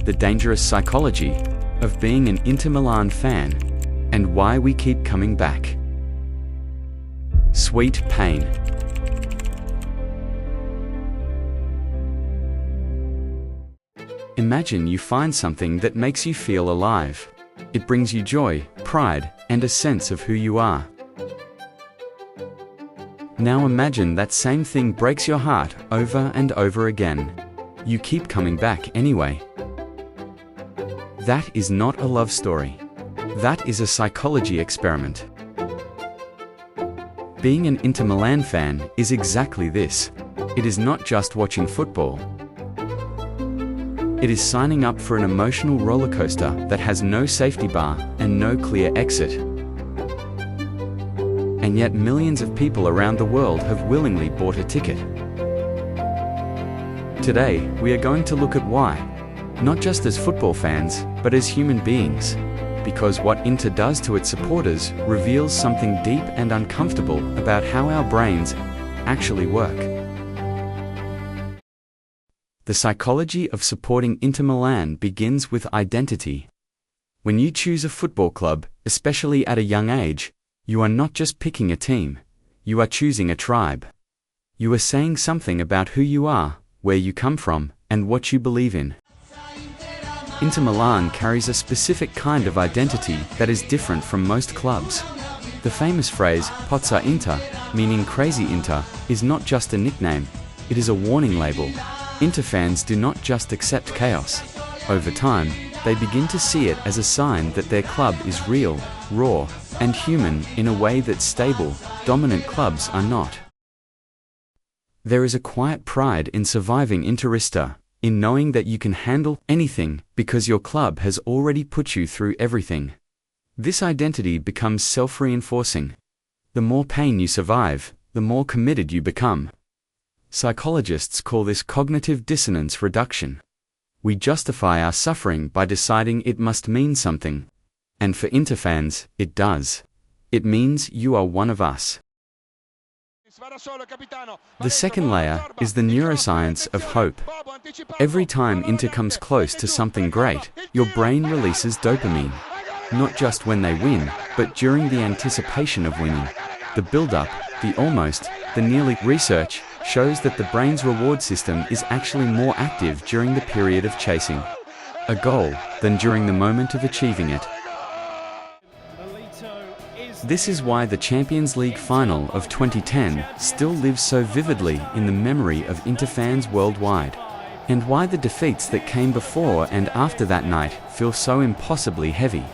the dangerous psychology of being an Inter Milan fan, and why we keep coming back. Sweet pain. Imagine you find something that makes you feel alive. It brings you joy, pride, and a sense of who you are. Now imagine that same thing breaks your heart over and over again. You keep coming back anyway. That is not a love story. That is a psychology experiment. Being an Inter Milan fan is exactly this. It is not just watching football. It is signing up for an emotional roller coaster that has no safety bar and no clear exit. And yet millions of people around the world have willingly bought a ticket. Today, we are going to look at why. Not just as football fans, but as human beings. Because what Inter does to its supporters reveals something deep and uncomfortable about how our brains actually work. The psychology of supporting Inter Milan begins with identity. When you choose a football club, especially at a young age, you are not just picking a team, you are choosing a tribe. You are saying something about who you are, where you come from, and what you believe in. Inter Milan carries a specific kind of identity that is different from most clubs. The famous phrase, Pazza Inter, meaning crazy Inter, is not just a nickname, it is a warning label. Inter fans do not just accept chaos. Over time, they begin to see it as a sign that their club is real, raw, and human in a way that stable, dominant clubs are not. There is a quiet pride in surviving Interista, in knowing that you can handle anything because your club has already put you through everything. This identity becomes self-reinforcing. The more pain you survive, the more committed you become. Psychologists call this cognitive dissonance reduction. We justify our suffering by deciding it must mean something. And for Inter fans, it does. It means you are one of us. The second layer is the neuroscience of hope. Every time Inter comes close to something great, your brain releases dopamine. Not just when they win, but during the anticipation of winning. The build-up, the almost, the nearly. Research shows that the brain's reward system is actually more active during the period of chasing a goal than during the moment of achieving it. This is why the Champions League final of 2010 still lives so vividly in the memory of Inter fans worldwide, and why the defeats that came before and after that night feel so impossibly heavy.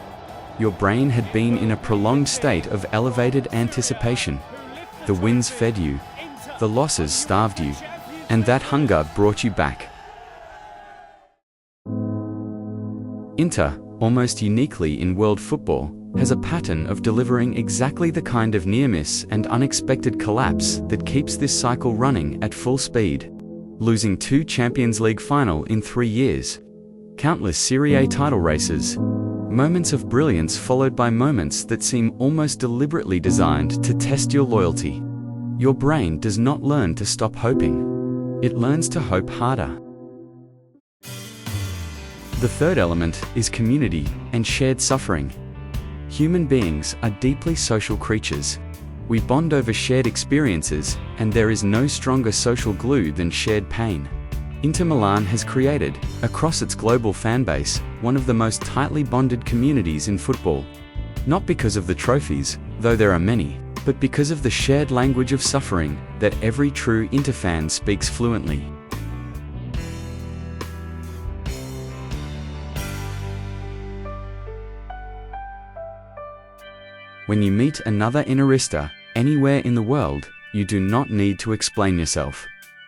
Your brain had been in a prolonged state of elevated anticipation. The wins fed you, the losses starved you, and that hunger brought you back. Inter, almost uniquely in world football, has a pattern of delivering exactly the kind of near-miss and unexpected collapse that keeps this cycle running at full speed. Losing 2 Champions League final in 3 years. Countless Serie A title races. Moments of brilliance followed by moments that seem almost deliberately designed to test your loyalty. Your brain does not learn to stop hoping. It learns to hope harder. The third element is community and shared suffering. Human beings are deeply social creatures. We bond over shared experiences, and there is no stronger social glue than shared pain. Inter Milan has created, across its global fanbase, one of the most tightly bonded communities in football. Not because of the trophies, though there are many, but because of the shared language of suffering that every true Inter fan speaks fluently. When you meet another Interista, anywhere in the world, you do not need to explain yourself.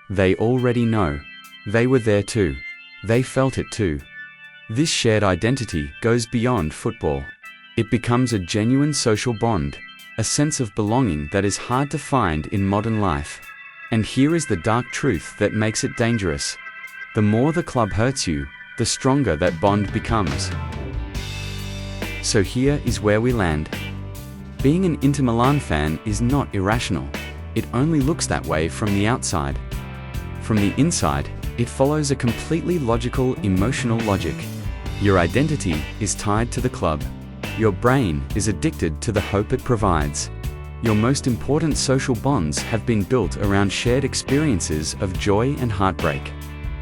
They already know. They were there too. They felt it too. This shared identity goes beyond football. It becomes a genuine social bond, a sense of belonging that is hard to find in modern life. And here is the dark truth that makes it dangerous. The more the club hurts you, the stronger that bond becomes. So here is where we land. Being an Inter Milan fan is not irrational. It only looks that way from the outside. From the inside, It follows a completely logical, emotional logic. Your identity is tied to the club. Your brain is addicted to the hope it provides. Your most important social bonds have been built around shared experiences of joy and heartbreak.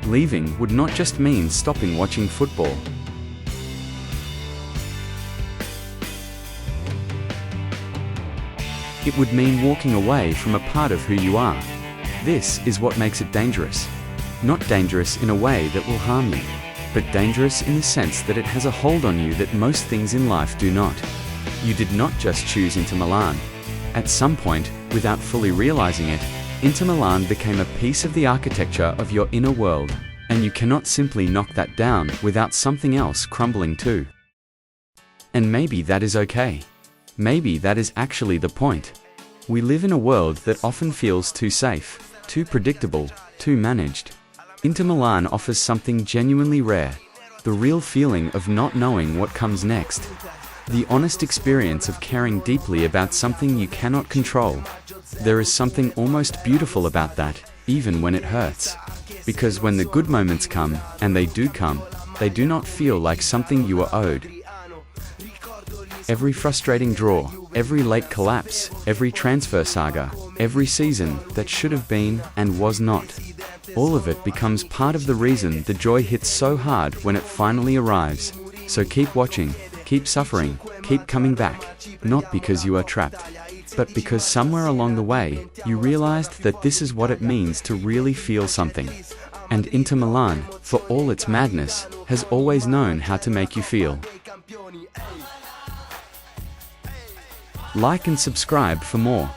Leaving would not just mean stopping watching football. It would mean walking away from a part of who you are. This is what makes it dangerous. Not dangerous in a way that will harm you, but dangerous in the sense that it has a hold on you that most things in life do not. You did not just choose Inter Milan. At some point, without fully realizing it, Inter Milan became a piece of the architecture of your inner world, and you cannot simply knock that down without something else crumbling too. And maybe that is okay. Maybe that is actually the point. We live in a world that often feels too safe, too predictable, too managed. Inter Milan offers something genuinely rare, the real feeling of not knowing what comes next. The honest experience of caring deeply about something you cannot control. There is something almost beautiful about that, even when it hurts. Because when the good moments come, and they do not feel like something you are owed. Every frustrating draw, every late collapse, every transfer saga, every season that should have been and was not. All of it becomes part of the reason the joy hits so hard when it finally arrives. So keep watching, keep suffering, keep coming back, not because you are trapped, but because somewhere along the way, you realized that this is what it means to really feel something. And Inter Milan, for all its madness, has always known how to make you feel. Like and subscribe for more.